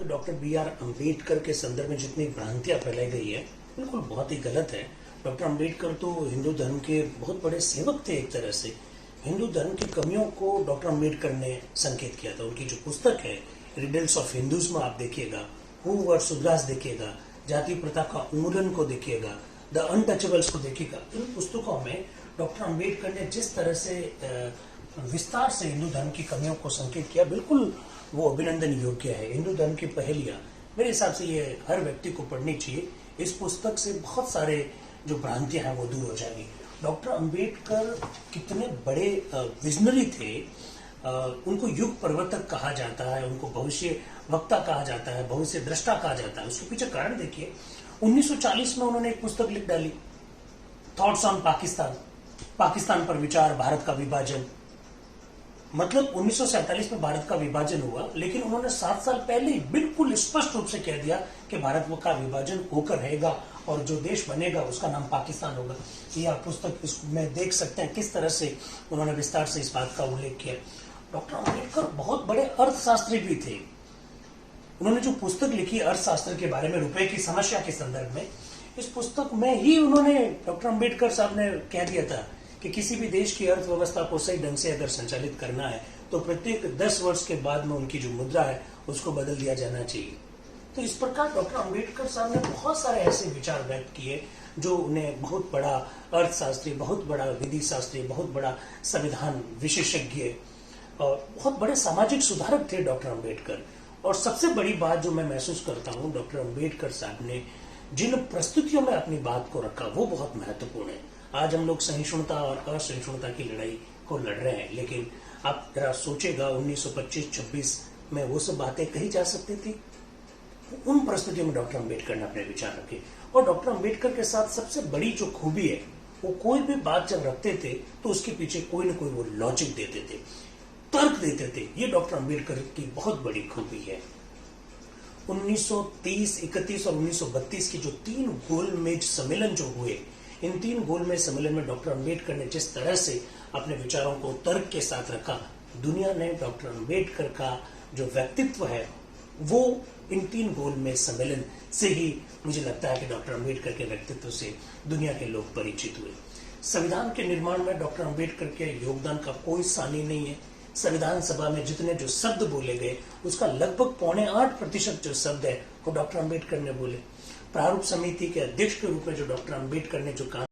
Doctor B R. Ambedkar के संदर्भ में जितनी भ्रांतियां फैलाई गई है बिल्कुल बहुत ही गलत है। डॉक्टर अम्बेडकर तो हिंदू धर्म के बहुत बड़े सेवक थे। एक तरह से हिंदू धर्म की कमियों को डॉक्टर अम्बेडकर ने संकेत किया था। उनकी जो पुस्तक है रिडल्स ऑफ हिंदुज्म आप देखिएगा, हु वर्स सुब्रास देखिएगा, जाति प्रथा का उन्मूलन को देखिएगा, द अनटचेबल्स को देखिएगा। इन पुस्तकों में डॉक्टर अम्बेडकर ने जिस तरह से विस्तार से हिंदू धर्म की कमियों को संकेत किया, बिल्कुल वो अभिनंदन योग्य है। हिंदू धर्म की पहेलियां मेरे हिसाब से ये हर व्यक्ति को पढ़नी चाहिए। इस पुस्तक से बहुत सारे जो भ्रांतियां हैं वो दूर हो जाएंगी। डॉक्टर अम्बेडकर कितने बड़े विजनरी थे। उनको युग प्रवर्तक कहा जाता है, उनको भविष्य वक्ता कहा जाता है, भविष्य दृष्टा कहा जाता है। उसके पीछे कारण देखिए, 1940 में उन्होंने एक पुस्तक लिख डाली, थॉट्स ऑन पाकिस्तान, पाकिस्तान पर विचार, भारत का विभाजन। मतलब 1947 में भारत का विभाजन हुआ, लेकिन उन्होंने 7 साल पहले ही बिल्कुल स्पष्ट रूप से कह दिया कि भारत का विभाजन होकर रहेगा और जो देश बनेगा उसका नाम पाकिस्तान होगा। ये आप पुस्तक इसमें देख सकते हैं किस तरह से उन्होंने विस्तार से इस बात का उल्लेख किया। डॉक्टर अम्बेडकर बहुत बड़े अर्थशास्त्री भी थे। उन्होंने जो पुस्तक लिखी अर्थशास्त्र के बारे में, रुपए की समस्या के संदर्भ में, इस पुस्तक में ही उन्होंने, डॉक्टर अम्बेडकर साहब ने कह दिया था कि किसी भी देश की अर्थव्यवस्था को सही ढंग से अगर संचालित करना है तो प्रत्येक 10 वर्ष के बाद में उनकी जो मुद्रा है उसको बदल दिया जाना चाहिए। तो इस प्रकार डॉक्टर अम्बेडकर साहब ने बहुत सारे ऐसे विचार व्यक्त किए जो उन्हें बहुत बड़ा अर्थशास्त्री, बहुत बड़ा विधि शास्त्री, बहुत बड़ा संविधान विशेषज्ञ और बहुत बड़े सामाजिक सुधारक थे डॉक्टर अम्बेडकर। और सबसे बड़ी बात जो मैं महसूस करता हूँ, डॉक्टर अम्बेडकर साहब ने जिन प्रस्तुतियों में अपनी बात को रखा वो बहुत महत्वपूर्ण है। आज हम लोग सहिष्णुता और असहिष्णुता की लड़ाई को लड़ रहे हैं, लेकिन आप जरा सोचेगा 1925-26 में वो सब बातें कही जा सकती थी। उन परिस्थितियों में डॉक्टर अम्बेडकर ने अपने विचार रखे। और डॉक्टर अम्बेडकर के साथ सबसे बड़ी जो खूबी है, वो कोई भी बात जब रखते थे तो उसके पीछे कोई ना कोई वो लॉजिक देते थे, तर्क देते थे। ये डॉक्टर अम्बेडकर की बहुत बड़ी खूबी है। 1930, 31 और 1932 की जो 3 गोलमेज सम्मेलन जो हुए, इन 3 गोलमेज सम्मेलन में डॉक्टर अम्बेडकर ने जिस तरह से अपने विचारों को तर्क के साथ रखा, दुनिया ने डॉक्टर अम्बेडकर का जो व्यक्तित्व है वो इन 3 गोलमेज सम्मेलन से ही, मुझे लगता है कि डॉक्टर अम्बेडकर के व्यक्तित्व से दुनिया के लोग परिचित हुए। संविधान के निर्माण में डॉक्टर अम्बेडकर के योगदान का कोई सानी नहीं है। संविधान सभा में जितने जो शब्द बोले गए उसका लगभग 8.25% जो शब्द है वो डॉक्टर अम्बेडकर ने बोले। प्रारूप समिति के अध्यक्ष के रूप में जो डॉक्टर अम्बेडकर ने जो काम